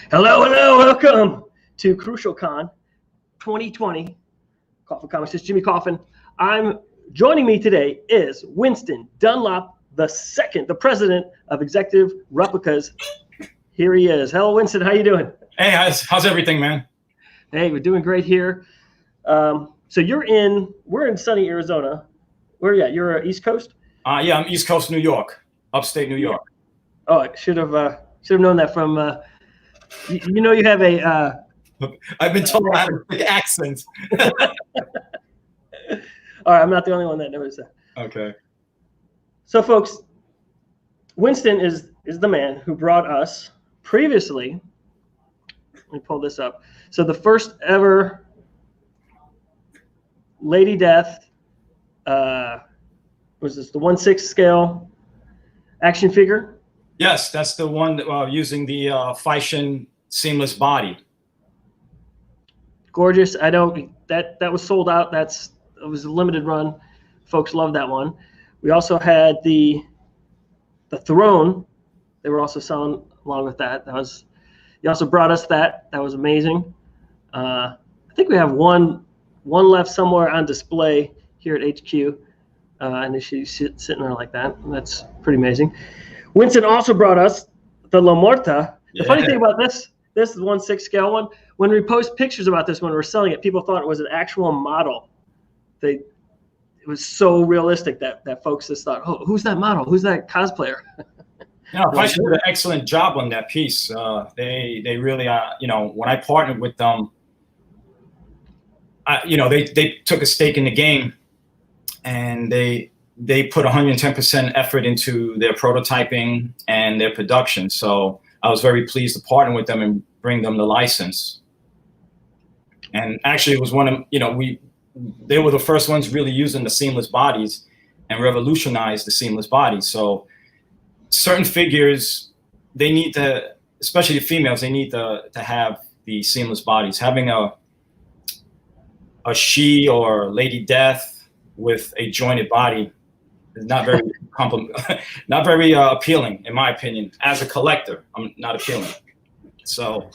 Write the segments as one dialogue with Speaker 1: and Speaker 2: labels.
Speaker 1: Hello, welcome to Crucial Con 2020. Coffin Comics, this is Jimmy Coffin. Joining me today is Winston Dunlop II, the President of Executive Replicas. Here he is. Hello, Winston. How you doing?
Speaker 2: Hey, how's everything, man?
Speaker 1: Hey, we're doing great here. So we're in sunny Arizona. Where are you at? You're East Coast?
Speaker 2: Yeah, I'm East Coast New York, upstate New York.
Speaker 1: Oh, I should have known that from. You have a.
Speaker 2: I've been told I have a big accent.
Speaker 1: All right, I'm not the only one that knows that.
Speaker 2: Okay.
Speaker 1: So, folks, Winston is the man who brought us previously. Let me pull this up. So the first ever Lady Death was this the 1/6 scale action figure?
Speaker 2: Yes, that's the one using the Fission seamless body.
Speaker 1: Gorgeous. I know that was sold out. It was a limited run. Folks loved that one. We also had the Throne. They were also selling along with that. You also brought us that. That was amazing. I think we have one left somewhere on display here at HQ, and she's sitting there like that. That's pretty amazing. Winston also brought us the La Morta. The funny thing about this is the 1/6 scale one. When we post pictures about this when we were selling it, people thought it was an actual model. It was so realistic that folks just thought, oh, who's that model? Who's that cosplayer?
Speaker 2: Yeah, Fission did an excellent job on that piece. They really, when I partnered with them, they took a stake in the game, and they put 110% effort into their prototyping and their production. So I was very pleased to partner with them and bring them the license. And actually, it was they were the first ones really using the seamless bodies and revolutionized the seamless bodies. So certain figures, they need to, especially the females, they need to have the seamless bodies. Having a she or Lady Death with a jointed body is not very not very appealing, in my opinion. As a collector, I'm not appealing. So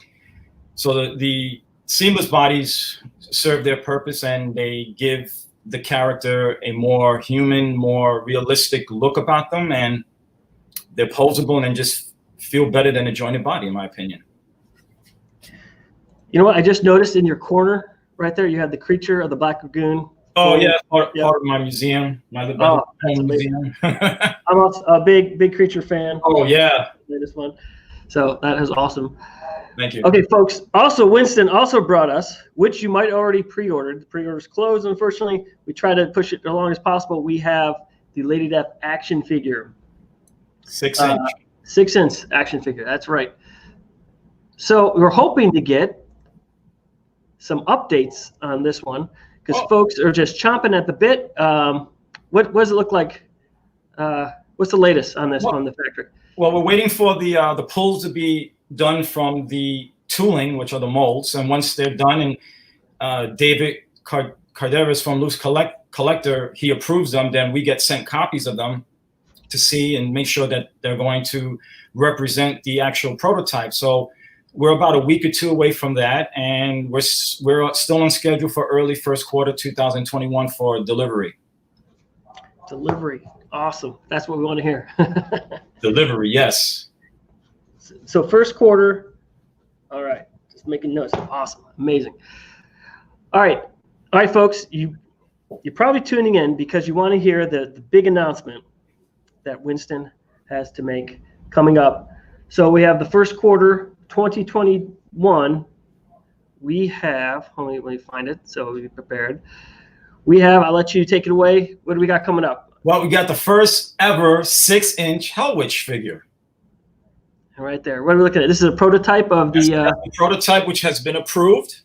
Speaker 2: the seamless bodies serve their purpose, and they give the character a more human, more realistic look about them, and they're posable and just feel better than a jointed body, in my opinion. You
Speaker 1: know what? I just noticed in your corner right there, you have the creature of the Black Lagoon.
Speaker 2: Oh, yeah, part of my museum, my home museum.
Speaker 1: I'm also a big creature fan.
Speaker 2: Oh, yeah.
Speaker 1: This one. So that is awesome.
Speaker 2: Thank you.
Speaker 1: Okay, folks. Also, Winston also brought us, which you might already pre-ordered. The pre-order's closed, unfortunately. We try to push it along as possible. We have the Lady Death action figure.
Speaker 2: 6-inch.
Speaker 1: 6-inch action figure. That's right. So we're hoping to get some updates on this one, because folks are just chomping at the bit. What does it look like? What's the latest on this from the factory?
Speaker 2: Well, we're waiting for the pulls to be done from the tooling, which are the molds. And once they're done, and David Carderas from Loose Collector, he approves them, then we get sent copies of them to see and make sure that they're going to represent the actual prototype. So we're about a week or two away from that, and we're still on schedule for early first quarter 2021 for delivery.
Speaker 1: Delivery, awesome. That's what we want to hear.
Speaker 2: Delivery, yes.
Speaker 1: So first quarter, all right. Just making notes. Awesome, amazing. All right, folks. You're probably tuning in because you want to hear the big announcement that Winston has to make coming up. So we have the first quarter 2021. We have, let me find it so we'll be prepared. I'll let you take it away. What do we got coming up?
Speaker 2: Well, we got the first ever 6-inch Helwitch figure.
Speaker 1: Right there. What are we looking at? This is a prototype of the
Speaker 2: prototype, which has been approved.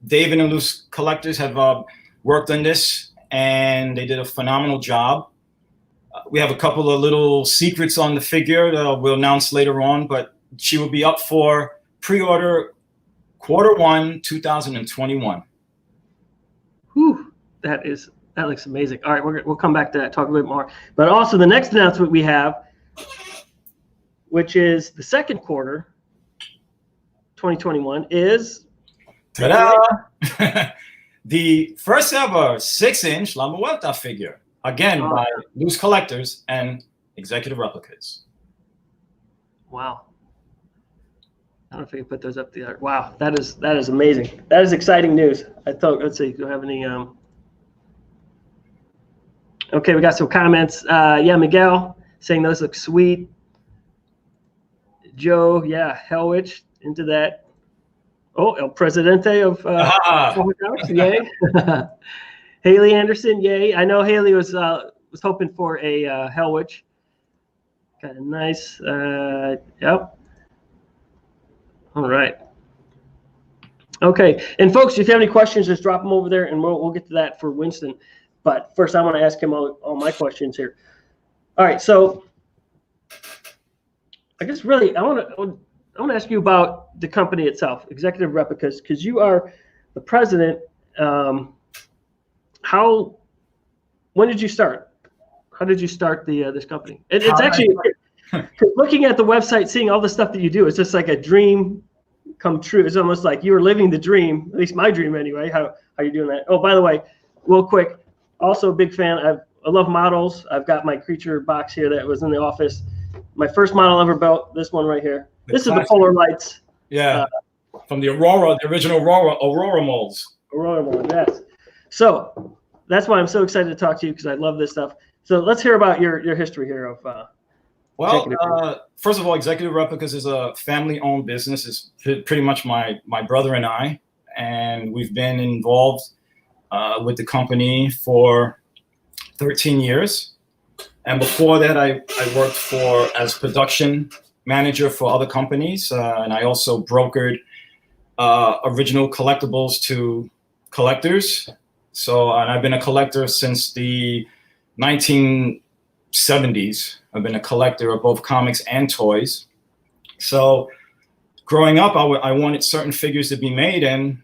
Speaker 2: David and Loose Collectors have worked on this, and they did a phenomenal job. We have a couple of little secrets on the figure that we'll announce later on, but she will be up for pre-order Q1 2021.
Speaker 1: Whew, that looks amazing. All right, we'll come back to that, talk a bit more. But also the next announcement we have, which is the second quarter 2021 is
Speaker 2: ta-da! The first ever 6-inch La Muerta figure, again by Loose Collectors and Executive Replicas.
Speaker 1: Wow. I don't know if I can put those up there. Wow, that is amazing. That is exciting news. I thought, let's see, do I have any? Okay, we got some comments. Yeah, Miguel saying those look sweet. Joe, yeah, Helwitch, into that. Oh, El Presidente of Coffin Comics, yay. Haley Anderson, yay. I know Haley was hoping for a Helwitch. Kind of nice. Yep. All right. Okay, and folks, if you have any questions, just drop them over there, and we'll get to that for Winston. But first, I want to ask him all my questions here. All right, so I guess really I want to ask you about the company itself, Executive Replicas, because you are the president. When did you start? How did you start this company? It's actually looking at the website, seeing all the stuff that you do. It's just like a dream come true. It's almost like you were living the dream, at least my dream anyway. How are you doing that? Oh, by the way, real quick, also a big fan. I love models. I've got my creature box here that was in the office. My first model ever built, this one right here. This is the Polar Lights.
Speaker 2: Yeah, from the original Aurora molds.
Speaker 1: Aurora mold, yes. So that's why I'm so excited to talk to you, because I love this stuff. So let's hear about your history here of.
Speaker 2: First of all, Executive Replicas is a family-owned business. It's pretty much my brother and I, and we've been involved with the company for 13 years. And before that, I worked as production manager for other companies, and I also brokered original collectibles to collectors. So, and I've been a collector since the 1970s. I've been a collector of both comics and toys. So growing up, I wanted certain figures to be made, and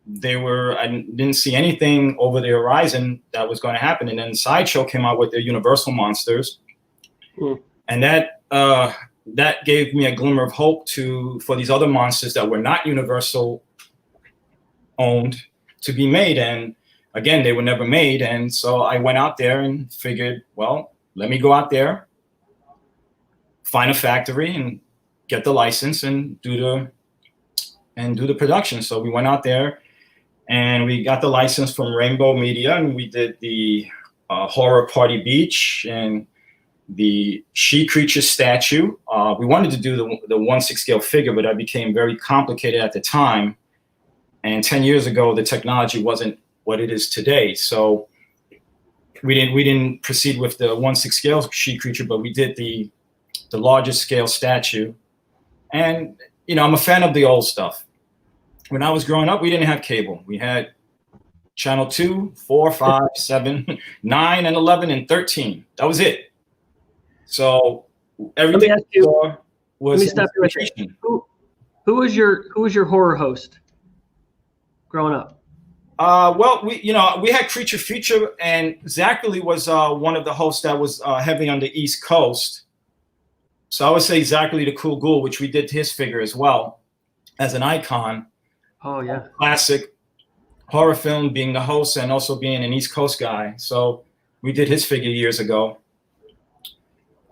Speaker 2: I didn't see anything over the horizon that was going to happen. And then Sideshow came out with their Universal monsters. And that gave me a glimmer of hope for these other monsters that were not Universal owned to be made. And again, they were never made. And so I went out there and figured, well, let me go out there, find a factory and get the license and do the production. So we went out there and we got the license from Rainbow Media, and we did the Horror Party Beach and the She Creature statue. We wanted to do the 1/6 scale figure, but that became very complicated at the time. And 10 years ago, the technology wasn't what it is today. So we didn't proceed with the 1/6 scale She Creature, but we did the largest scale statue. And, I'm a fan of the old stuff. When I was growing up, we didn't have cable. We had channel 2, 4, 5, 7, 9, and 11, and 13. That was it. So everything was.
Speaker 1: Let me stop you right there. Who was your horror host growing up?
Speaker 2: Well, we had Creature Feature, and Zachary was one of the hosts that was heavy on the East Coast. So I would say Zachary the Cool Ghoul, which we did his figure as well as an icon.
Speaker 1: Oh yeah,
Speaker 2: classic horror film, being the host and also being an East Coast guy. So we did his figure years ago.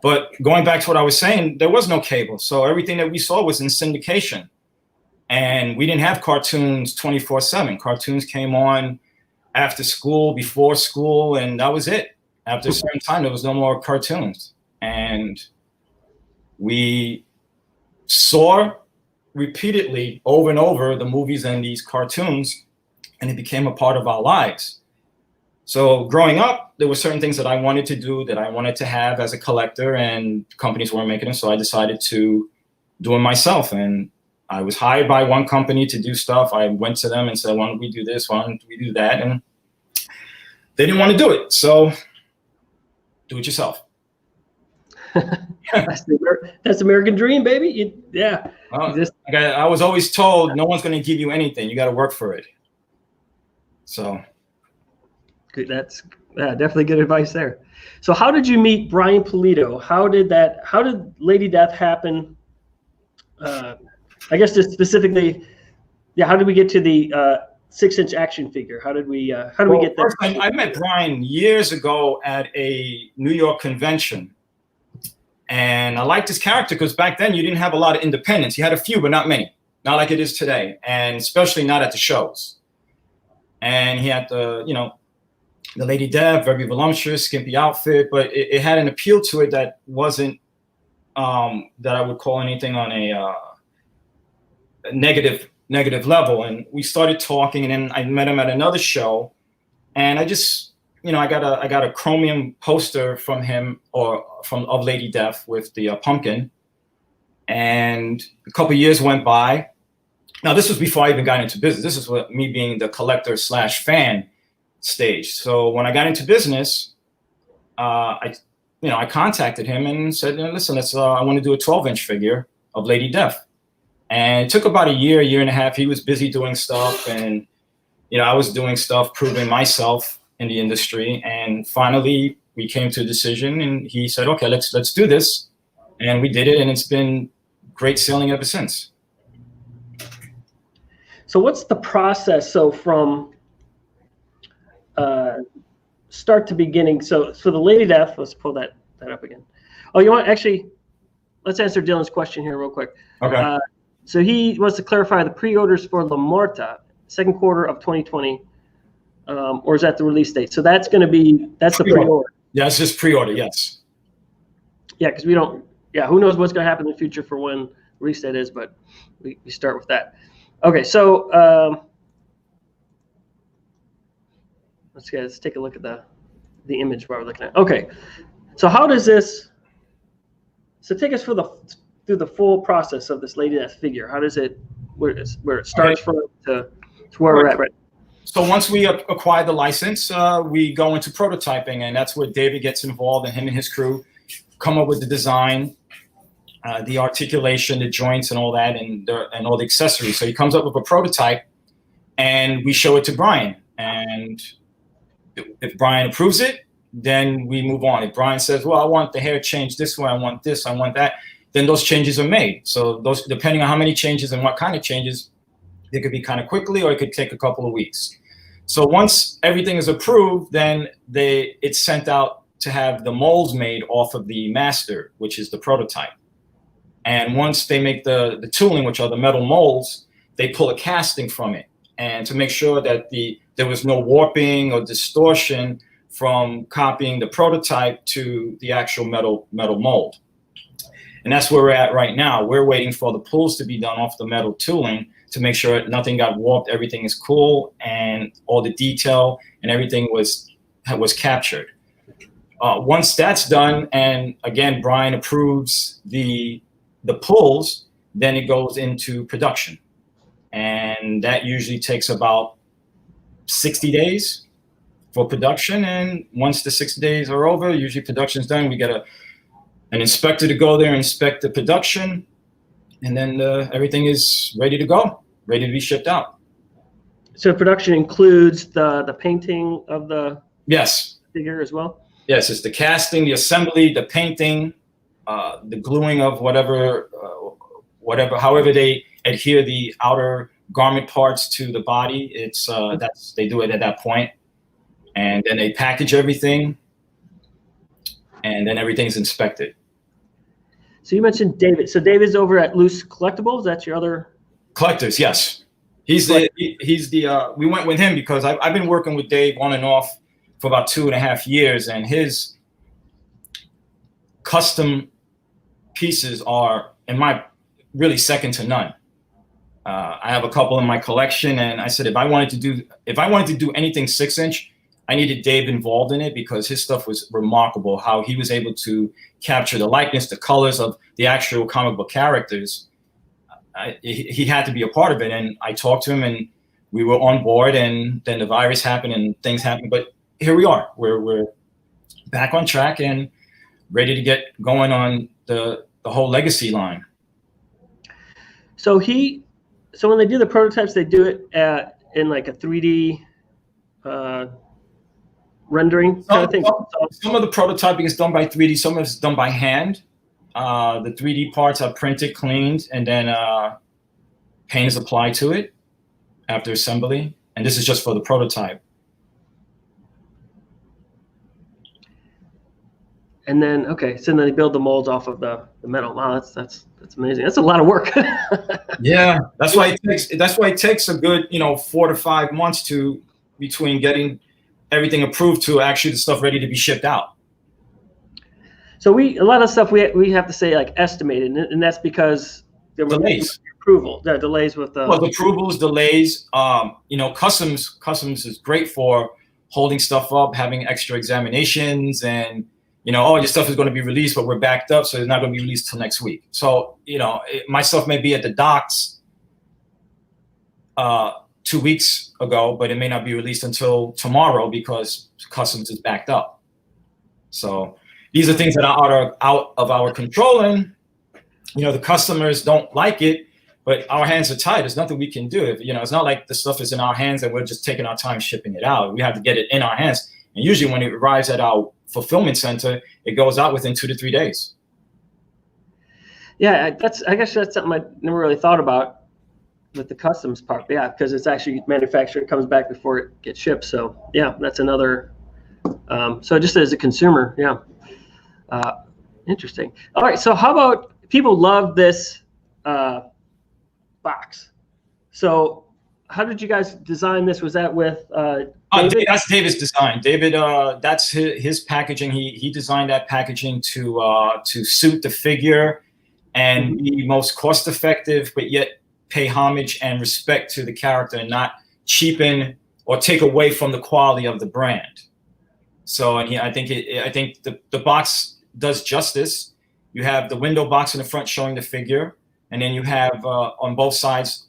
Speaker 2: But going back to what I was saying, there was no cable, so everything that we saw was in syndication. And we didn't have cartoons 24/7. Cartoons came on after school, before school, and that was it. After a certain time, there was no more cartoons. And we saw repeatedly over and over the movies and these cartoons, and it became a part of our lives. So growing up, there were certain things that I wanted to do, that I wanted to have as a collector, and companies weren't making them. So I decided to do it myself. And I was hired by one company to do stuff. I went to them and said, why don't we do this? Why don't we do that? And they didn't want to do it. So do it yourself.
Speaker 1: That's American dream, baby. Yeah.
Speaker 2: I was always told no one's going to give you anything. You got to work for it. So.
Speaker 1: That's definitely good advice there. So how did you meet Brian Pulido? How did Lady Death happen? I guess just specifically, yeah, how did we get to the 6-inch action figure? How did we get there?
Speaker 2: First, I met Brian years ago at a New York convention. And I liked his character because back then you didn't have a lot of independents. You had a few, but not many. Not like it is today. And especially not at the shows. And he had the Lady Death, very voluptuous, skimpy outfit, but it had an appeal to it that wasn't that I would call anything on a negative level. And we started talking, and then I met him at another show, and I just, I got a chromium poster from him of Lady Death with the pumpkin, and a couple of years went by. Now this was before I even got into business. This is what me being the collector / fan stage. So when I got into business, I contacted him and said, listen, I want to do a 12-inch figure of Lady Death. And it took about a year and a half. He was busy doing stuff, and I was doing stuff, proving myself in the industry. And finally, we came to a decision, and he said, "Okay, let's do this," and we did it, and it's been great selling ever since.
Speaker 1: So, what's the process? So, from start to beginning. So the Lady Death. Let's pull that up again. Oh, let's answer Dylan's question here real quick.
Speaker 2: Okay.
Speaker 1: So he wants to clarify the pre-orders for La Morta, second quarter of 2020, or is that the release date? So that's the pre-order.
Speaker 2: Yeah, it's just pre-order, yes.
Speaker 1: Yeah, because who knows what's going to happen in the future for when the release date is, but we start with that. Okay, so let's take a look at the image while we're looking at. Okay, so how does this? So take us through the full process of this Lady Death figure. How does it where it starts from to where we're at right now?
Speaker 2: So once we acquire the license, we go into prototyping, and that's where David gets involved, and him and his crew come up with the design, the articulation, the joints, and all that, and all the accessories. So he comes up with a prototype, and we show it to Brian. And if Brian approves it, then we move on. If Brian says, "Well, I want the hair changed this way, I want this, I want that," then those changes are made. So those, depending on how many changes and what kind of changes, it could be kind of quickly, or it could take a couple of weeks. So once everything is approved, then it's sent out to have the molds made off of the master, which is the prototype. And once they make the tooling, which are the metal molds, they pull a casting from it, and to make sure that there was no warping or distortion from copying the prototype to the actual metal mold. And that's where we're at right now. We're waiting for the pulls to be done off the metal tooling to make sure nothing got warped, everything is cool, and all the detail and everything was captured. Once that's done, and again, Brian approves the pulls, then it goes into production. And that usually takes about 60 days for production. And once the 60 days are over, usually production's done. We get an inspector to go there and inspect the production, and then everything is ready to go, ready to be shipped out.
Speaker 1: So production includes the painting of the figure as well?
Speaker 2: Yes, it's the casting, the assembly, the painting, the gluing of whatever, however they adhere the outer garment parts to the body. It's they do it at that point, and then they package everything, and then everything's inspected.
Speaker 1: So you mentioned David. So David's over at Loose Collectibles. That's your other
Speaker 2: collectors. Yes, he's the we went with him because I've been working with Dave on and off for about 2.5 years, and his custom pieces are really second to none. I have a couple in my collection, and I said if I wanted to do anything 6-inch, I needed Dave involved in it because his stuff was remarkable. How he was able to capture the likeness, the colors of the actual comic book characters. He had to be a part of it, and I talked to him, and we were on board. And then the virus happened, and things happened. But here we are. We're back on track and ready to get going on the whole legacy line.
Speaker 1: So when they do the prototypes, they do it in like a 3D rendering kind of thing.
Speaker 2: Some of the prototyping is done by 3D. Some of it's done by hand. The 3D parts are printed, cleaned, and then paint is applied to it after assembly, and this is just for the prototype.
Speaker 1: And then, okay, so then they build the molds off of the metal. Wow, that's amazing. That's a lot of work.
Speaker 2: Yeah, that's why it takes a good 4 to 5 months between getting everything approved to actually the stuff ready to be shipped out.
Speaker 1: So a lot of stuff we have to say like estimated, and that's because there were
Speaker 2: delays.
Speaker 1: Approval, the delays with the
Speaker 2: approvals, delays. Customs is great for holding stuff up, having extra examinations, and oh, your stuff is going to be released, but we're backed up, so it's not going to be released till next week. So my stuff may be at the docks 2 weeks ago, but it may not be released until tomorrow because customs is backed up. So these are things that are out of our control, and the customers don't like it, but our hands are tied. There's nothing we can do. It's not like the stuff is in our hands and we're just taking our time shipping it out. We have to get it in our hands, and usually when it arrives at our fulfillment center, it goes out within 2 to 3 days.
Speaker 1: Yeah, I guess that's something I never really thought about with the customs part. Yeah, because it's actually manufactured, comes back before it gets shipped. So yeah, that's another. So just as a consumer, yeah, interesting. All right, so how about people love this box? So how did you guys design this? Was that with David?
Speaker 2: That's David's design. David, that's his packaging. He designed that packaging to suit the figure and be most cost effective, but yet pay homage and respect to the character and not cheapen or take away from the quality of the brand. So, and I think the box does justice. You have the window box in the front showing the figure, and then you have on both sides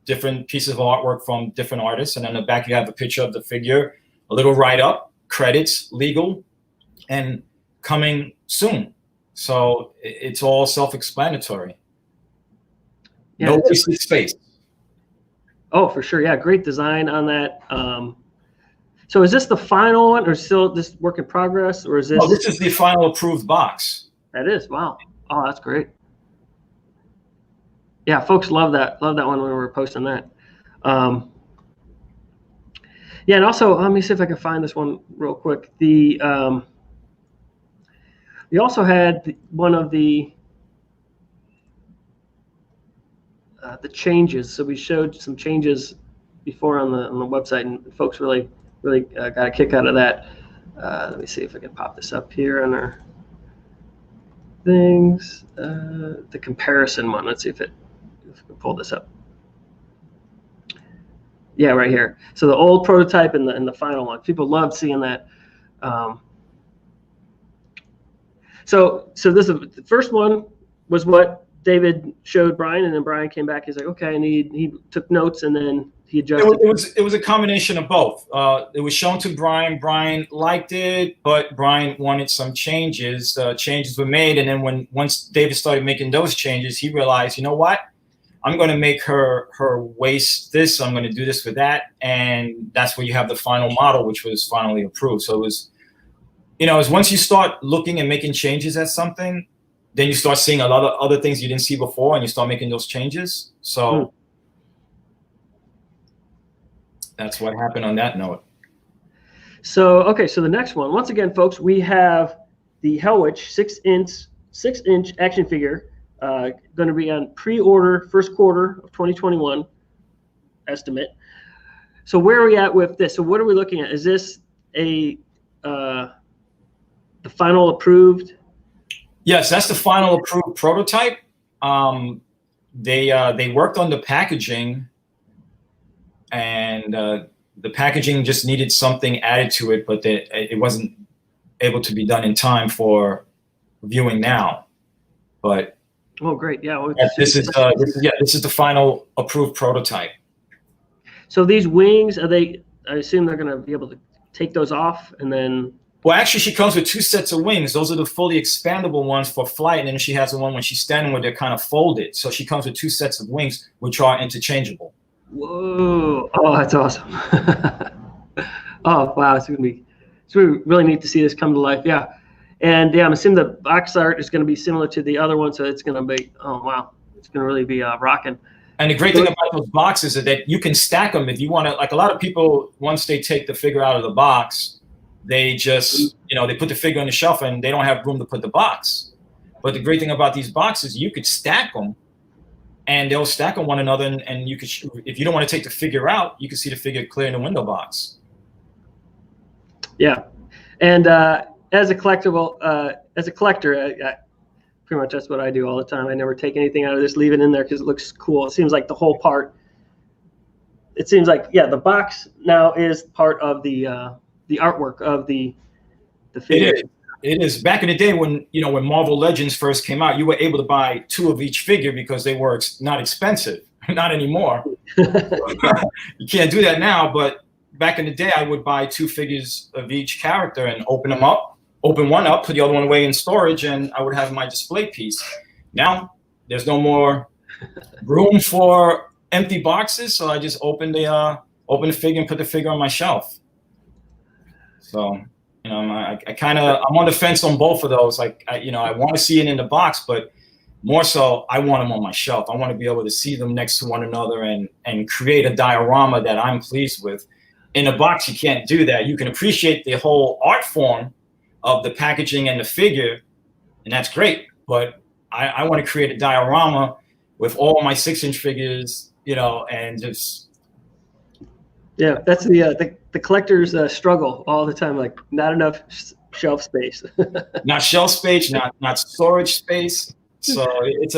Speaker 2: different pieces of artwork from different artists, and on the back you have a picture of the figure, a little write-up, credits, legal, and coming soon. So it's all self-explanatory. Yeah, no wasted space.
Speaker 1: Oh, for sure. Yeah, great design on that. So is this the final one, or still this work in progress, or is this?
Speaker 2: Oh, this is the final approved box.
Speaker 1: That is. Wow. Oh, that's great. Yeah, folks love that one when we were posting that. Yeah, and also let me see if I can find this one real quick. We also had one of the changes. So we showed some changes before on the website, and folks really got a kick out of that. Let me see if I can pop this up here on our things. The comparison one. Let's see if we can pull this up. Yeah, right here. So the old prototype and the final one. People loved seeing that. So this is the first one was what David showed Brian, and then Brian came back. He's like, okay, and he took notes, and then he adjusted.
Speaker 2: It was a combination of both. It was shown to Brian. Brian liked it, but Brian wanted some changes. Changes were made, and then once David started making those changes, he realized, you know what? I'm going to make her waist this. I'm going to do this with that, and that's where you have the final model, which was finally approved. So it was, it's once you start looking and making changes at something, then you start seeing a lot of other things you didn't see before, and you start making those changes. So that's what happened on that note.
Speaker 1: So, okay, so the next one, once again, folks, we have the Helwitch 6-inch action figure, going to be on pre-order first quarter of 2021 estimate. So where are we at with this? So what are we looking at? Is this the final approved?
Speaker 2: Yes, that's the final approved prototype. They worked on the packaging, and the packaging just needed something added to it, but it wasn't able to be done in time for viewing now. But
Speaker 1: oh, great! Yeah,
Speaker 2: this is the final approved prototype.
Speaker 1: So these wings, I assume they're going to be able to take those off and then.
Speaker 2: Well, actually, she comes with 2 sets of wings. Those are the fully expandable ones for flight, and then she has the one when she's standing where they're kind of folded. So she comes with 2 sets of wings, which are interchangeable.
Speaker 1: Whoa! Oh, that's awesome. Oh, wow! It's really neat to see this come to life. Yeah, and yeah, I'm assuming the box art is going to be similar to the other one, so it's going to be, oh wow, it's going to really be rocking.
Speaker 2: And the great thing about those boxes is that you can stack them if you want to. Like a lot of people, once they take the figure out of the box, they just, they put the figure on the shelf and they don't have room to put the box. But the great thing about these boxes, you could stack them, and they'll stack on one another. And you could, if you don't want to take the figure out, you can see the figure clear in the window box.
Speaker 1: Yeah, and as a collector, pretty much that's what I do all the time. I never take anything out of this, leave it in there because it looks cool. It seems like the whole part. It seems like, yeah, the box now is part of the artwork of the figure.
Speaker 2: It is. Back in the day when Marvel Legends first came out, you were able to buy 2 of each figure because they were not expensive. Not anymore. You can't do that now, but back in the day, I would buy 2 figures of each character and open them up. Open one up, put the other one away in storage, and I would have my display piece. Now, there's no more room for empty boxes, so I just open the figure and put the figure on my shelf. So, I'm on the fence on both of those. Like, I want to see it in the box, but more so, I want them on my shelf. I want to be able to see them next to one another and create a diorama that I'm pleased with. In a box, you can't do that. You can appreciate the whole art form of the packaging and the figure, and that's great. But I want to create a diorama with all my 6-inch figures, and just.
Speaker 1: Yeah, that's the collector's struggle all the time. Like, not enough shelf space.
Speaker 2: Not shelf space, not storage space. So it's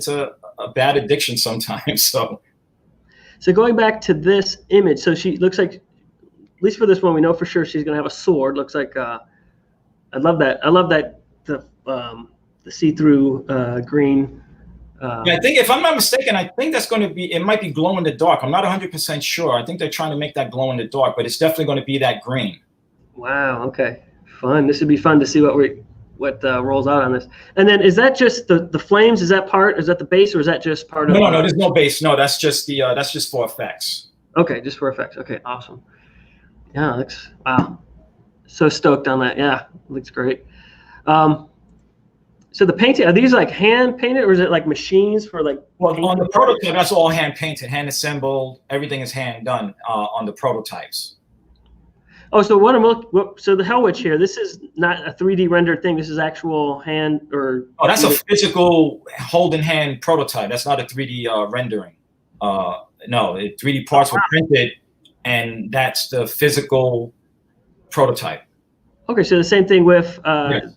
Speaker 2: a bad addiction sometimes. So
Speaker 1: going back to this image, so she looks like, at least for this one, we know for sure she's gonna have a sword. Looks like. I love that. I love that the see-through green.
Speaker 2: Yeah, I think if I'm not mistaken, I think that's going to be. It might be glow in the dark. I'm not 100% sure. I think they're trying to make that glow in the dark, but it's definitely going to be that green.
Speaker 1: Wow. Okay. Fun. This would be fun to see what rolls out on this. And then is that just the flames? Is that the base, or is that just part of?
Speaker 2: No. There's no base. No, that's just that's just for effects.
Speaker 1: Okay, just for effects. Okay, awesome. Yeah, looks wow. So stoked on that. Yeah, looks great. So the painting, are these like hand painted, or is it like machines for like?
Speaker 2: Well, on the prototype, that's all hand painted, hand assembled. Everything is hand done on the prototypes.
Speaker 1: Oh, so so the Helwitch here, this is not a 3D rendered thing. This is actual hand or.
Speaker 2: Oh, that's a physical hold in hand prototype. That's not a 3D rendering. No, 3D parts were printed, and that's the physical prototype.
Speaker 1: Okay, so the same thing with yes.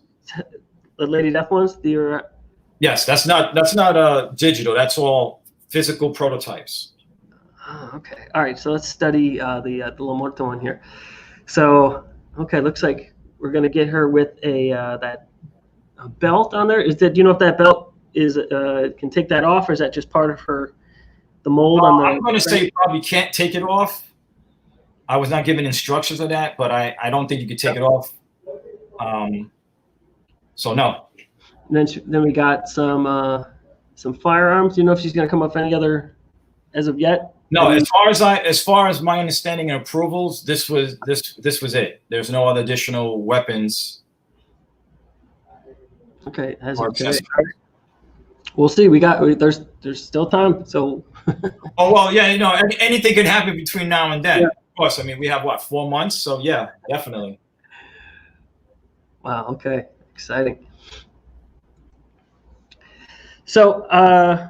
Speaker 1: The Lady Death ones.
Speaker 2: Yes, that's not digital. That's all physical prototypes.
Speaker 1: Oh, okay. All right. So let's study the La Muerta one here. So okay, looks like we're gonna get her with a belt on there. Do you know if that belt is can take that off, or is that just part of the mold on the?
Speaker 2: I'm gonna say you probably can't take it off. I was not given instructions of that, but I don't think you could take it off. So no.
Speaker 1: And then we got some firearms. Do you know if she's going to come up with any other as of yet?
Speaker 2: No, as far as my understanding and approvals, this was it. There's no other additional weapons.
Speaker 1: Okay, we'll see. There's still time. So.
Speaker 2: Oh well, yeah. Anything can happen between now and then. Yeah. Of course. I mean, we have 4 months, so yeah, definitely.
Speaker 1: Wow. Okay. Exciting. So I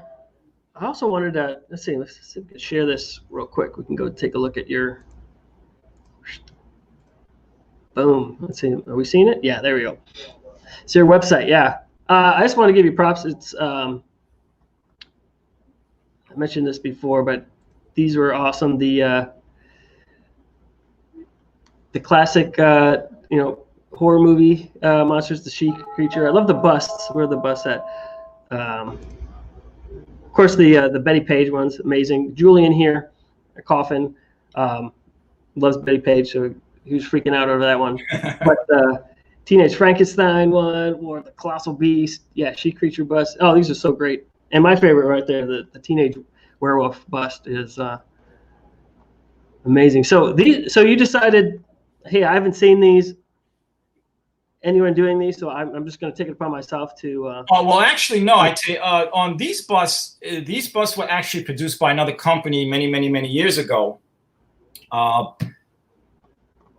Speaker 1: also wanted to let's see if we can share this real quick. We can go take a look at your boom. Let's see. Are we seeing it? Yeah, there we go. It's your website. Yeah. I just want to give you props. It's I mentioned this before, but these were awesome. The classic horror movie monsters, the she creature. I love the busts. Where are the busts at? Of course, the Betty Page one's amazing. Julian here, a Coffin, loves Betty Page, so he was freaking out over that one. But the Teenage Frankenstein one, or the Colossal Beast, yeah, she creature bust. Oh, these are so great. And my favorite right there, the Teenage Werewolf bust is amazing. So you decided, hey, I haven't seen these. anyone doing these, so I'm just going to take it upon myself to.
Speaker 2: Oh well, actually, no. On these busts were actually produced by another company many years ago,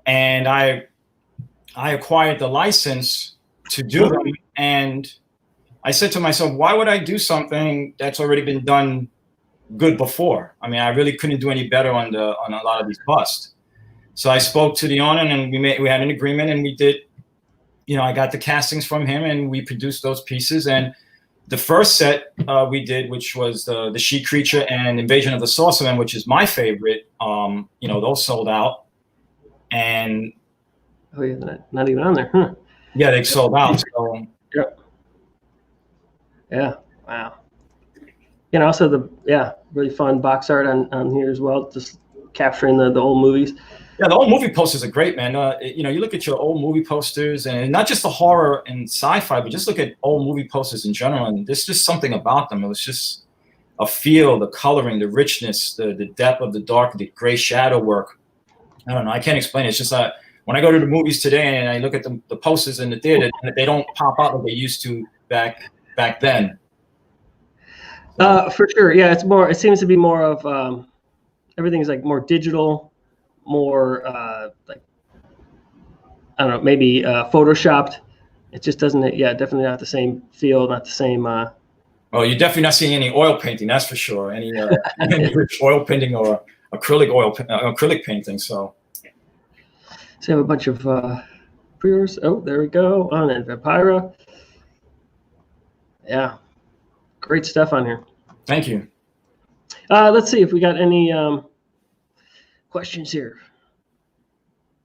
Speaker 2: and I acquired the license to do them, and I said to myself, why would I do something that's already been done good before? I mean, I really couldn't do any better on a lot of these busts. So I spoke to the owner, and we had an agreement, and we did. I got the castings from him, and we produced those pieces. And the first set we did, which was the She Creature and Invasion of the Sorcererman, which is my favorite. Those sold out. And
Speaker 1: oh yeah, not even on there. Huh.
Speaker 2: Yeah, they sold out. So
Speaker 1: yep. Yeah. Wow. And also really fun box art on here as well, just capturing the old movies.
Speaker 2: Yeah, the old movie posters are great, man. You look at your old movie posters, and not just the horror and sci-fi, but just look at old movie posters in general, and there's just something about them. It was just a feel, the coloring, the richness, the depth of the dark, the gray shadow work. I don't know. I can't explain it. It's just when I go to the movies today and I look at the posters in the theater, they don't pop out like they used to back then.
Speaker 1: For sure. Yeah, it seems to be more of everything's like more digital, more like, I don't know, maybe photoshopped. It just doesn't, definitely not the same feel, not the same. Well,
Speaker 2: you're definitely not seeing any oil painting, that's for sure. Any rich oil painting or acrylic painting. So
Speaker 1: we have a bunch of pre-orders. Oh, there we go. On and Vampirella. Yeah, great stuff on here.
Speaker 2: Thank you.
Speaker 1: Let's see if we got any questions here.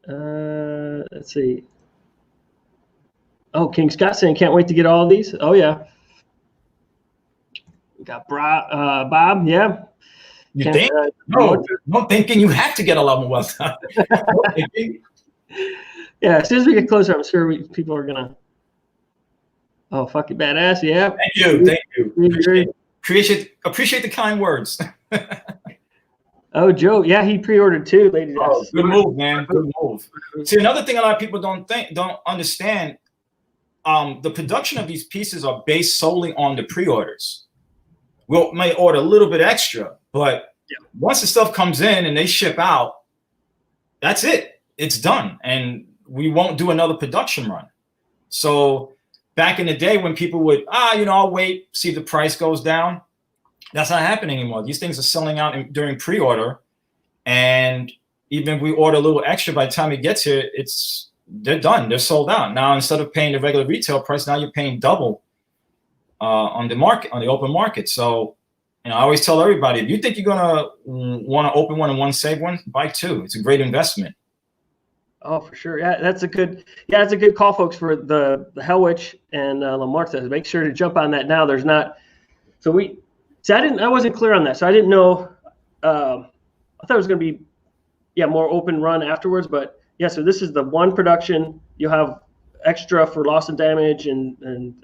Speaker 1: Let's see. Oh, King Scott saying can't wait to get all of these. Oh yeah. We got Bob. Yeah.
Speaker 2: You think? No thinking you have to get a lot more.
Speaker 1: Yeah, as soon as we get closer, I'm sure people are gonna. Oh, fucking badass! Yeah.
Speaker 2: Thank you. Appreciate the kind words.
Speaker 1: Oh, Joe, yeah, he pre-ordered too, ladies.
Speaker 2: Oh, good move, man. Good move. See, another thing a lot of people don't understand, the production of these pieces are based solely on the pre-orders. We may order a little bit extra, but once the stuff comes in and they ship out, that's it. It's done, and we won't do another production run. So back in the day when people would, I'll wait, see if the price goes down. That's not happening anymore. These things are selling out during pre-order, and even if we order a little extra, by the time it gets here, they're done. They're sold out. Now, instead of paying the regular retail price, now you're paying double on the open market. So, I always tell everybody, if you think you're gonna want to open one and want to save one, buy two. It's a great investment.
Speaker 1: Oh, for sure. Yeah, that's a good call, folks, for the Helwitch and Lamar. Make sure to jump on that now. There's not. So I wasn't clear on that. So I didn't know. I thought it was going to be, more open run afterwards. But yeah, so this is the one production. You'll have extra for loss and damage and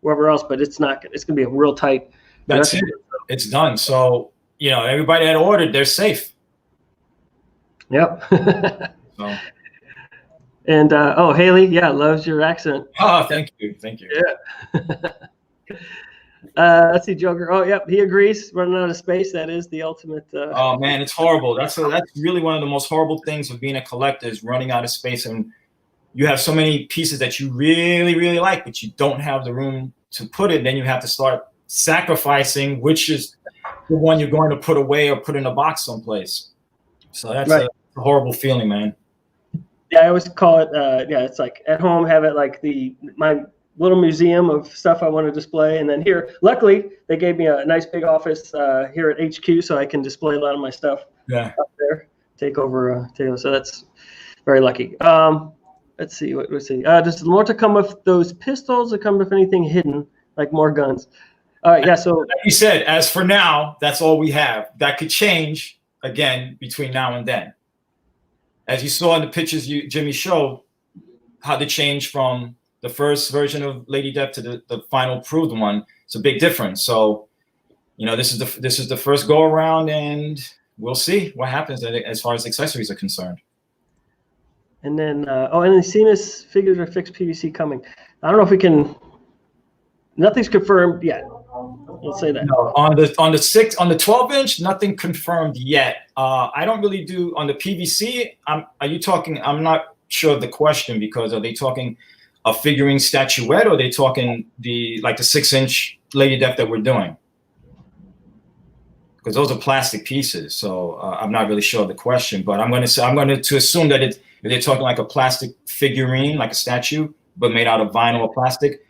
Speaker 1: wherever else, but it's not. It's going to be a real tight.
Speaker 2: That's it. It's done. So everybody that ordered, they're safe.
Speaker 1: Yep.
Speaker 2: So.
Speaker 1: And Haley, loves your accent.
Speaker 2: Oh, thank you.
Speaker 1: Yeah. Let's see, Joker. Oh, yep, he agrees. Running out of space, that is the ultimate.
Speaker 2: Oh man, it's horrible. That's really one of the most horrible things of being a collector is running out of space, and you have so many pieces that you really, really like, but you don't have the room to put it. Then you have to start sacrificing which is the one you're going to put away or put in a box someplace. So that's a horrible feeling, man.
Speaker 1: Yeah, I always call it. It's like at home, have it like my little museum of stuff I want to display, and then here, luckily, they gave me a nice big office here at HQ, so I can display a lot of my stuff up there. Take over. So that's very lucky. Let's see. Let's see. Does more to come with those pistols, or come with anything hidden, like more guns? So
Speaker 2: like you said, as for now, that's all we have. That could change again between now and then. As you saw in the pictures Jimmy showed, how they change from the first version of Lady Death to the final proved one. It's a big difference. So, this is the first go around, and we'll see what happens as far as accessories are concerned.
Speaker 1: And then, and the CMS figures are fixed PVC coming. I don't know if we can. Nothing's confirmed yet. Let's say that.
Speaker 2: No, on the 12-inch, nothing confirmed yet. I don't really do on the PVC. Are you talking? I'm not sure of the question, because are they talking a figurine statuette, or are they talking the 6-inch Lady Death that we're doing? Because those are plastic pieces, so I'm not really sure of the question. But I'm going to assume that if they're talking like a plastic figurine, like a statue, but made out of vinyl or plastic.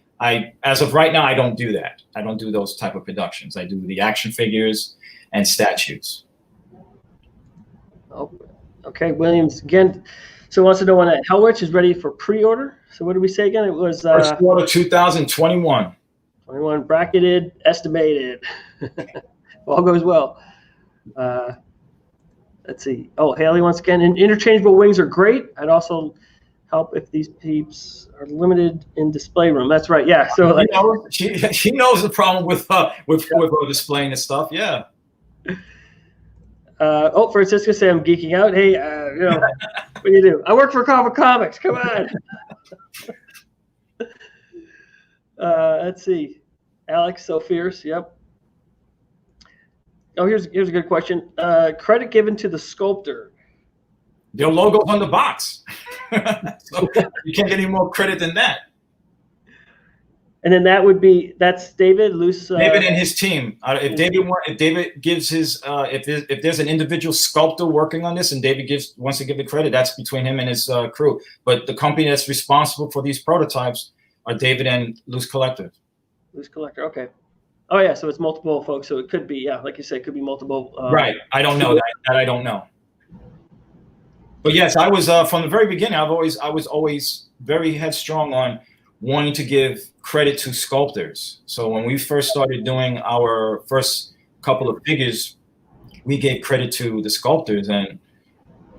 Speaker 2: As of right now, I don't do that. I don't do those type of productions. I do the action figures and statues.
Speaker 1: Oh, okay, Williams again. So wants to know when that Helwitch is ready for pre-order. So what did we say again? It was
Speaker 2: first quarter 2021.
Speaker 1: 21 bracketed, estimated. All goes well. Let's see. Oh, Haley once again. Interchangeable wings are great. I'd also help if these peeps are limited in display room. That's right. Yeah. So
Speaker 2: she knows the problem with displaying the stuff. Yeah.
Speaker 1: Francisco say I'm geeking out. Hey, what do you do? I work for Coffin Comics. Come on. Let's see. Alex, so fierce. Yep. Oh, here's a good question. Credit given to the sculptor.
Speaker 2: Their logo's on the box. So you can't get any more credit than that.
Speaker 1: And then that's David Luce.
Speaker 2: David and his team. If David gives his if there's an individual sculptor working on this and David wants to give the credit, that's between him and his crew. But the company that's responsible for these prototypes are David and Luce Collective.
Speaker 1: Luce Collector. Okay. Oh yeah, so it's multiple folks. So it could be, like you said, it could be multiple.
Speaker 2: Right. I don't know that. I don't know. But yes, I was from the very beginning. I was always very headstrong on wanting to give credit to sculptors. So when we first started doing our first couple of figures, we gave credit to the sculptors, and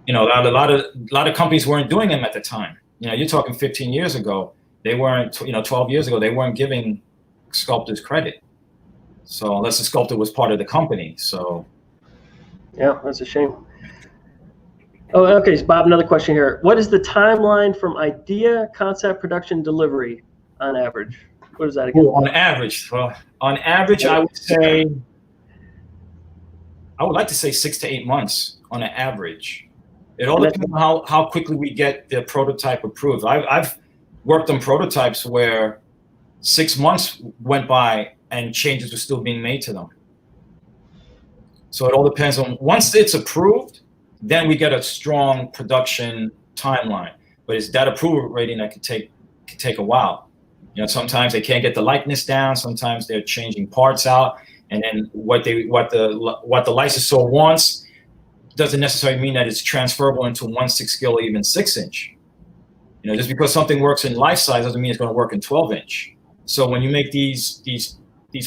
Speaker 2: a lot of companies weren't doing them at the time. You're talking 15 years ago. They weren't. 12 years ago, they weren't giving sculptors credit. So unless the sculptor was part of the company. So
Speaker 1: yeah, that's a shame. Oh, okay. So Bob, another question here. What is the timeline from idea, concept, production, delivery on average? What is that again?
Speaker 2: On average, I would like to say 6 to 8 months on an average. It all depends on how quickly we get the prototype approved. I've worked on prototypes where 6 months went by and changes were still being made to them. So it all depends on, once it's approved, then we get a strong production timeline. But it's that approval rating that could take a while. Sometimes they can't get the likeness down. Sometimes they're changing parts out, and then what the licensor wants doesn't necessarily mean that it's transferable into 1/6 scale or even 6-inch. Just because something works in life size doesn't mean it's going to work in 12-inch. So when you make these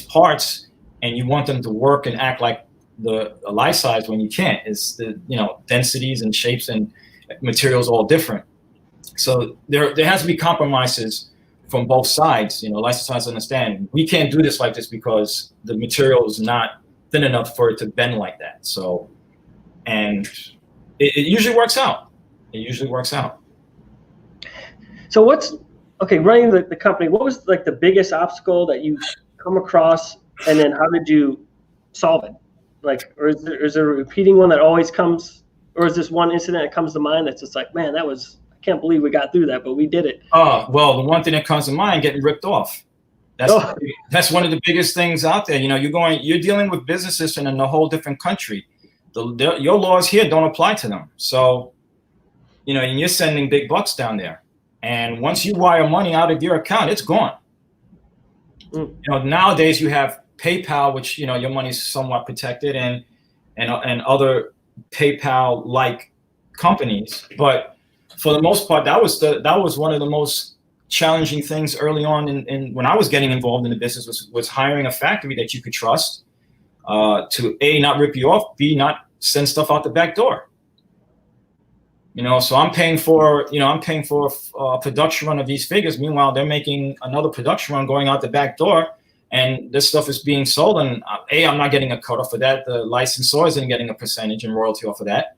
Speaker 2: parts and you want them to work and act like the life size, when you can't, it's the densities and shapes and materials all different. So there has to be compromises from both sides. Licensors understand we can't do this like this because the material is not thin enough for it to bend like that. So, and it usually works out.
Speaker 1: So running the company, what was the biggest obstacle that you come across, and then how did you solve it? Or is there a repeating one that always comes, or is this one incident that comes to mind that's just man, I can't believe we got through that, but we did it?
Speaker 2: Oh, well, the one thing that comes to mind, getting ripped off. That's one of the biggest things out there. You're dealing with businesses in a whole different country. Your laws here don't apply to them. So, and you're sending big bucks down there. And once you wire money out of your account, it's gone. Nowadays you have PayPal, which your money's somewhat protected, and other PayPal-like companies. But for the most part, that was one of the most challenging things early on in when I was getting involved in the business was hiring a factory that you could trust to A, not rip you off, B, not send stuff out the back door. So I'm paying for a production run of these figures. Meanwhile, they're making another production run going out the back door, and this stuff is being sold. And A, I'm not getting a cut off of that. The licensor isn't getting a percentage in royalty off of that.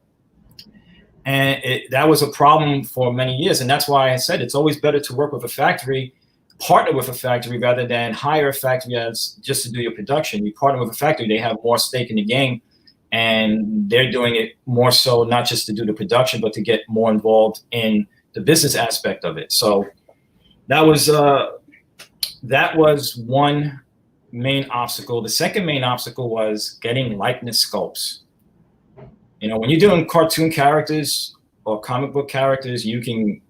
Speaker 2: And that was a problem for many years. And that's why I said it's always better to work with a factory, partner with a factory, rather than hire a factory as just to do your production. You partner with a factory, they have more stake in the game, and they're doing it more so not just to do the production, but to get more involved in the business aspect of it. So that was one main obstacle. The second main obstacle was getting likeness sculpts. When you're doing cartoon characters or comic book characters, you can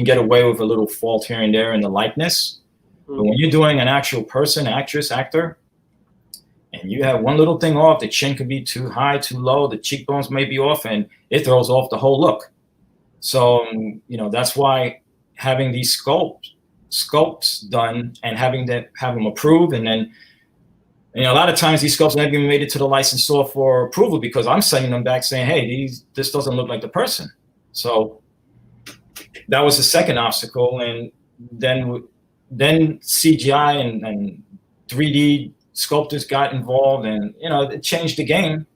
Speaker 2: get away with a little fault here and there in the likeness. But when you're doing an actual person, actress, actor, and you have one little thing off, the chin could be too high, too low, the cheekbones may be off, and it throws off the whole look. So, that's why having these sculpts done and have them approved, and then a lot of times these sculpts never even made it to the licensor for approval because I'm sending them back saying, hey, this doesn't look like the person. So that was the second obstacle. And then CGI and 3D sculptors got involved, and it changed the game.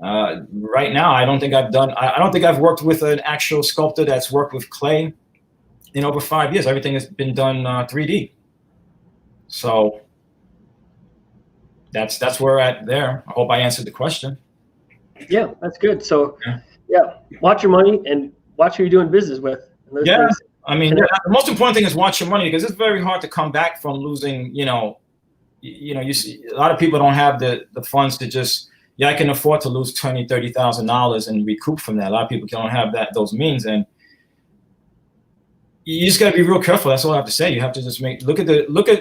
Speaker 2: Right now, I don't think I've worked with an actual sculptor that's worked with clay in over 5 years. Everything has been done 3D. So that's where we're at there. I hope I answered the question.
Speaker 1: Yeah, that's good. So yeah, watch your money and watch who you're doing business with.
Speaker 2: Yeah, I mean, the most important thing is watch your money, because it's very hard to come back from losing. You see a lot of people don't have the funds to just, I can afford to lose $20,000-$30,000 and recoup from that. A lot of people don't have those means, and you just got to be real careful. That's all I have to say. You have to just look at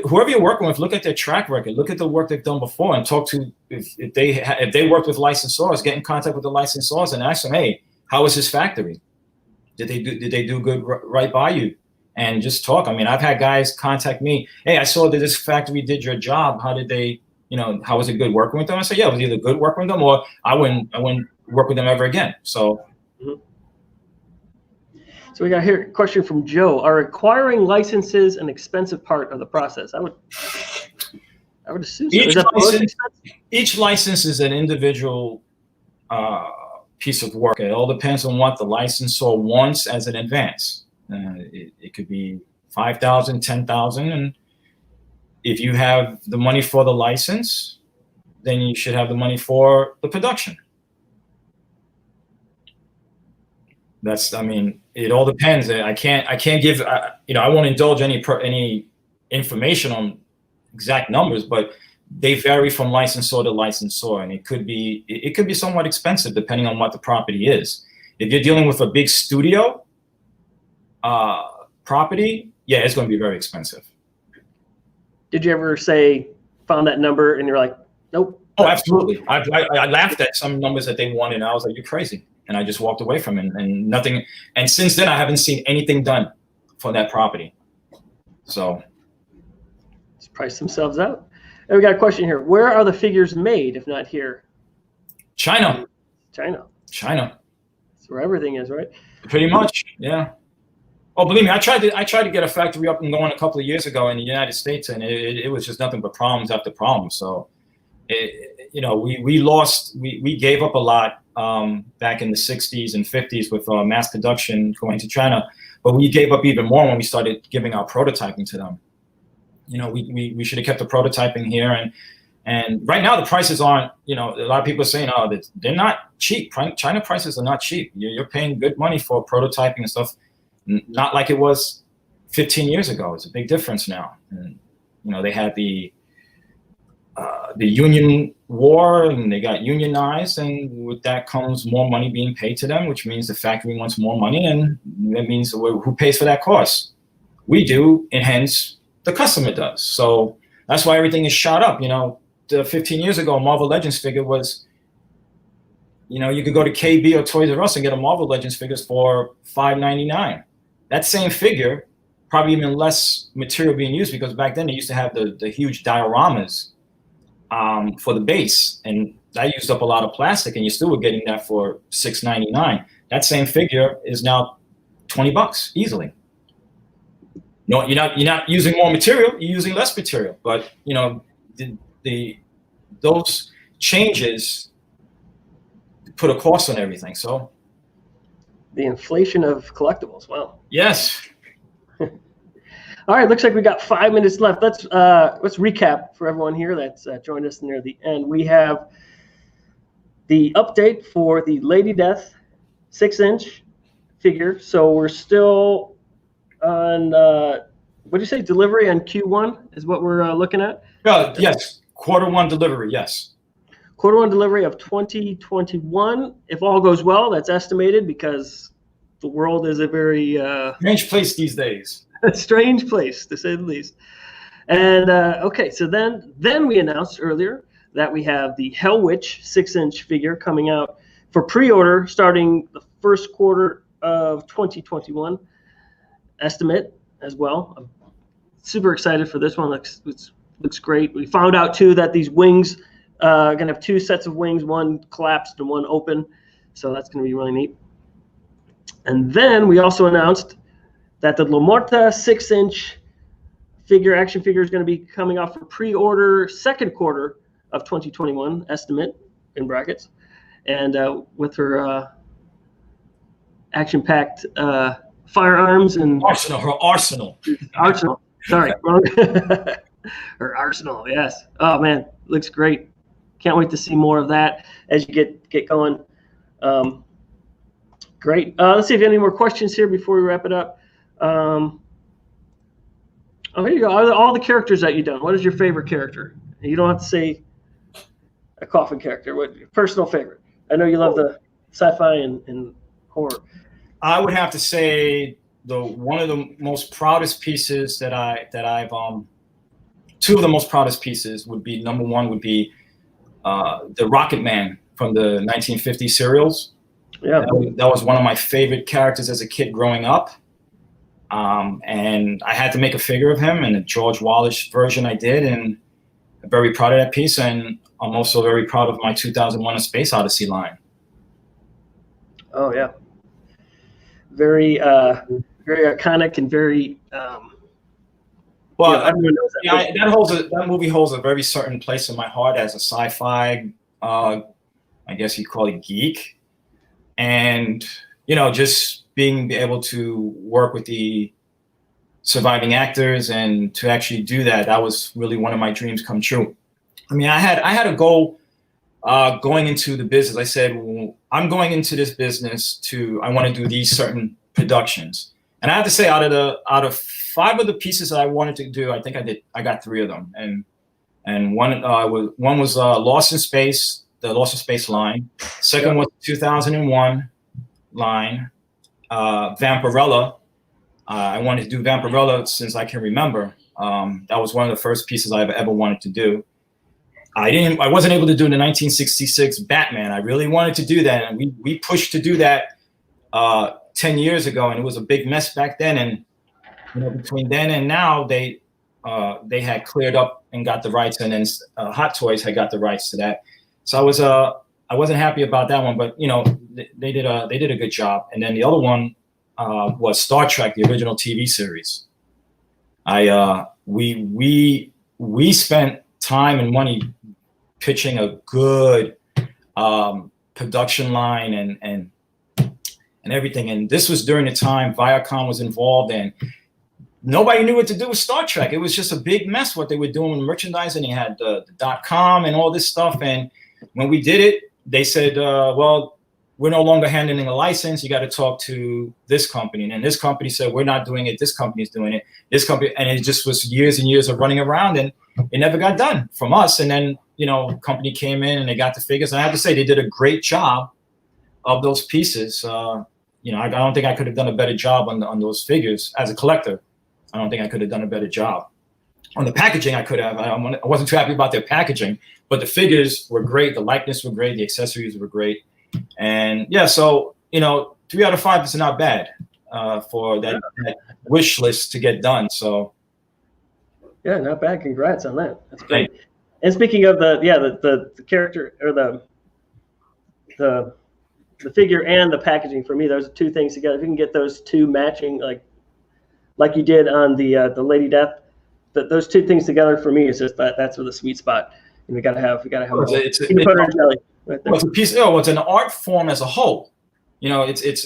Speaker 2: whoever you're working with, look at their track record, look at the work they've done before, and talk to if they worked with licensors, get in contact with the licensors and ask them, hey, how was his factory? Did they do good right by you? And just talk. I mean, I've had guys contact me, hey, I saw that this factory did your job. How did they, how was it good working with them? I said, yeah, it was either good working with them or I wouldn't work with them ever again. So. Mm-hmm.
Speaker 1: So we got here a question from Joe. Are acquiring licenses an expensive part of the process? I would assume so.
Speaker 2: Each license is an individual piece of work. It all depends on what the licensor wants as an advance. It could be $5,000, $10,000, and if you have the money for the license, then you should have the money for the production. It all depends. I can't give, I won't indulge any information on exact numbers, but they vary from licensor to licensor, and it could be somewhat expensive depending on what the property is. If you're dealing with a big studio property, yeah, it's going to be very expensive.
Speaker 1: Did you ever found that number and you're like, nope?
Speaker 2: Oh, absolutely. I laughed at some numbers that they wanted, and I was like, you're crazy. And I just walked away from it, and nothing. And since then, I haven't seen anything done for that property. So,
Speaker 1: let's price themselves out. And we got a question here. Where are the figures made, if not here?
Speaker 2: China.
Speaker 1: That's where everything is, right?
Speaker 2: Pretty much, yeah. Oh, believe me, I tried to get a factory up and going a couple of years ago in the United States, and it was just nothing but problems after problems. So, we gave up a lot back in the 60s and 50s with mass production going to China, but we gave up even more when we started giving our prototyping to them. We should have kept the prototyping here, and right now the prices aren't. A lot of people are saying, oh, they're not cheap. China prices are not cheap. You're paying good money for prototyping and stuff, not like it was 15 years ago. It's a big difference now. And they had the Union War, and they got unionized, and with that comes more money being paid to them, which means the factory wants more money, and that means who pays for that cost? We do, and hence the customer does. So that's why everything is shot up. 15 years ago, a Marvel Legends figure was, you could go to KB or Toys R Us and get a Marvel Legends figures for $5.99. That same figure, probably even less material being used, because back then they used to have the huge dioramas for the base, and that used up a lot of plastic, and you still were getting that for $6.99. That same figure is now $20 easily. You're not using more material, you're using less material, but those changes put a cost on everything. So
Speaker 1: The inflation of collectibles. Wow.
Speaker 2: Yes.
Speaker 1: All right, looks like we got 5 minutes left. Let's recap for everyone here that's joined us near the end. We have the update for the Lady Death 6-inch figure. So we're still on, what do you say, delivery on Q1 is what we're looking at?
Speaker 2: Yes, Q1 delivery, yes.
Speaker 1: Q1 delivery of 2021. If all goes well, that's estimated because the world is a very
Speaker 2: strange place these days.
Speaker 1: A strange place, to say the least. And okay, so then we announced earlier that we have the Helwitch 6-inch figure coming out for pre-order starting the first quarter of 2021. Estimate as well. I'm super excited for this one. Looks great. We found out too that these wings are gonna have 2 sets of wings, one collapsed and one open. So that's gonna be really neat. And then we also announced that the La Morta 6-inch action figure is going to be coming out for pre-order second quarter of 2021, estimate in brackets, and with her action-packed firearms and
Speaker 2: her arsenal.
Speaker 1: Sorry, wrong. Her arsenal. Yes. Oh man, looks great. Can't wait to see more of that as you get going. Great. Let's see if you have any more questions here before we wrap it up. Oh, here you go. All the characters that you've done. What is your favorite character? You don't have to say a Coffin character. What your personal favorite? I know you love the sci-fi and horror.
Speaker 2: I would have to say one of the most proudest pieces that I've two of the most proudest pieces would be, number one would be the Rocket Man from the 1950 serials.
Speaker 1: Yeah,
Speaker 2: that was one of my favorite characters as a kid growing up. And I had to make a figure of him, and the George Wallace version I did, and I'm very proud of that piece. And I'm also very proud of my 2001: A Space Odyssey line.
Speaker 1: Oh yeah, very iconic and very.
Speaker 2: Well,
Speaker 1: everyone knows that.
Speaker 2: That movie holds a very certain place in my heart as a sci-fi, I guess you'd call it geek, and just being able to work with the surviving actors and to actually do that was really one of my dreams come true. I mean, I had a goal going into the business. I said, well, I'm going into this business I want to do these certain productions. And I have to say, out of 5 of the pieces that I wanted to do, I think I got 3 of them. And one was Lost in Space, the Lost in Space line. Second was 2001 line. Vampirella. I wanted to do Vampirella since I can remember. That was one of the first pieces I've ever wanted to do. I wasn't able to do the 1966 Batman. I really wanted to do that, and we pushed to do that 10 years ago, and it was a big mess back then. And between then and now, they had cleared up and got the rights, and then Hot Toys had got the rights to that. So I wasn't happy about that one, but they did a good job. And then the other one was Star Trek, the original TV series. We spent time and money pitching a good production line and everything. And this was during the time Viacom was involved, and nobody knew what to do with Star Trek. It was just a big mess what they were doing with merchandising. You had the .com and all this stuff. And when we did it, they said, well, we're no longer handling a license. You got to talk to this company. And then this company said, we're not doing it. This company is doing it. This company. And it just was years and years of running around, and it never got done from us. And then, company came in and they got the figures. And I have to say, they did a great job of those pieces. I don't think I could have done a better job on those figures as a collector. I don't think I could have done a better job. On the packaging, I could have. I wasn't too happy about their packaging, but the figures were great. The likeness were great. The accessories were great. And yeah, so 3 out of 5 is not bad for that wish list to get done. So
Speaker 1: yeah, not bad. Congrats on that. That's great. Right. And speaking of the character or the figure and the packaging, for me, those are 2 things together. If you can get those 2 matching, like you did on the Lady Death, those 2 things together for me is just that's the sweet spot. And we gotta have peanut butter and jelly. Right there.
Speaker 2: Well, it's a piece. It's an art form as a whole. You know, it's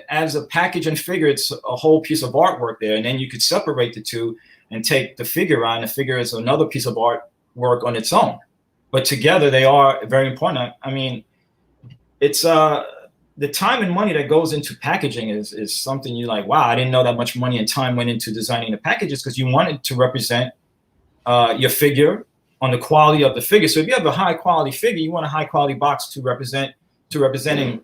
Speaker 2: as a package and figure, it's a whole piece of artwork there, and then you could separate the two and take the figure on. The figure is another piece of artwork on its own, but together they are very important. I mean, it's the time and money that goes into packaging is something you're like, wow, I didn't know that much money and time went into designing the packages, because you wanted to represent your figure on the quality of the figure. So if you have a high quality figure, you want a high quality box to representing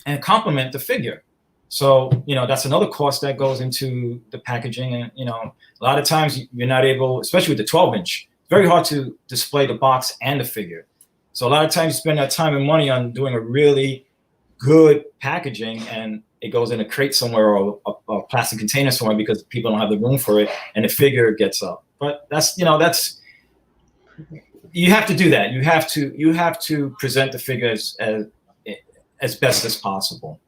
Speaker 2: and complement the figure. So, you know, that's another cost that goes into the packaging. And, you know, a lot of times you're not able, especially with the 12-inch, it's very hard to display the box and the figure. So a lot of times you spend that time and money on doing a really good packaging, and it goes in a crate somewhere or a plastic container somewhere because people don't have the room for it, and the figure gets up. But that's, you know, you have to do that. You have to present the figure as best as possible.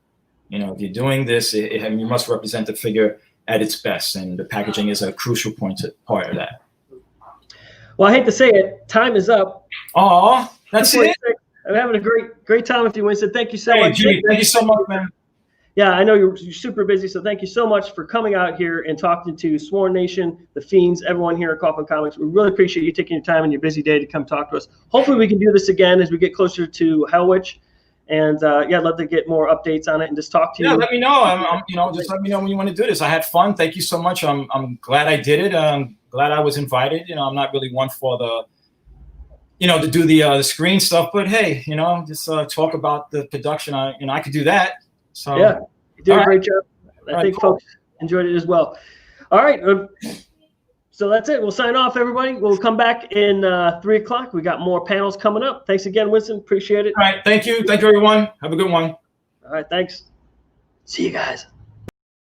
Speaker 2: You know, if you're doing this, you must represent the figure at its best, and the packaging is a crucial part of that.
Speaker 1: Well, I hate to say it, time is up.
Speaker 2: Oh, that's it.
Speaker 1: I'm having a great time with you, Winston. Thank you so much.
Speaker 2: Jimmy, thank you so much, man.
Speaker 1: Yeah, I know you're super busy, so thank you so much for coming out here and talking to Sworn Nation, the Fiends, everyone here at Coffin Comics. We really appreciate you taking your time in your busy day to come talk to us. Hopefully we can do this again as we get closer to Helwitch. And yeah, I'd love to get more updates on it and just talk to you.
Speaker 2: Yeah, let me know. Just let me know when you want to do this. I had fun. Thank you so much. I'm glad I did it. I'm glad I was invited. You know, I'm not really one for the, to do the screen stuff, but hey, just talk about the production. I could do that. So
Speaker 1: yeah, you did a great job. I think folks enjoyed it as well. All right. So that's it. We'll sign off, everybody. We'll come back in 3 o'clock. We got more panels coming up. Thanks again, Winston. Appreciate it.
Speaker 2: All right. Thank you. Thank you, everyone. Have a good one.
Speaker 1: All right. Thanks. See you guys.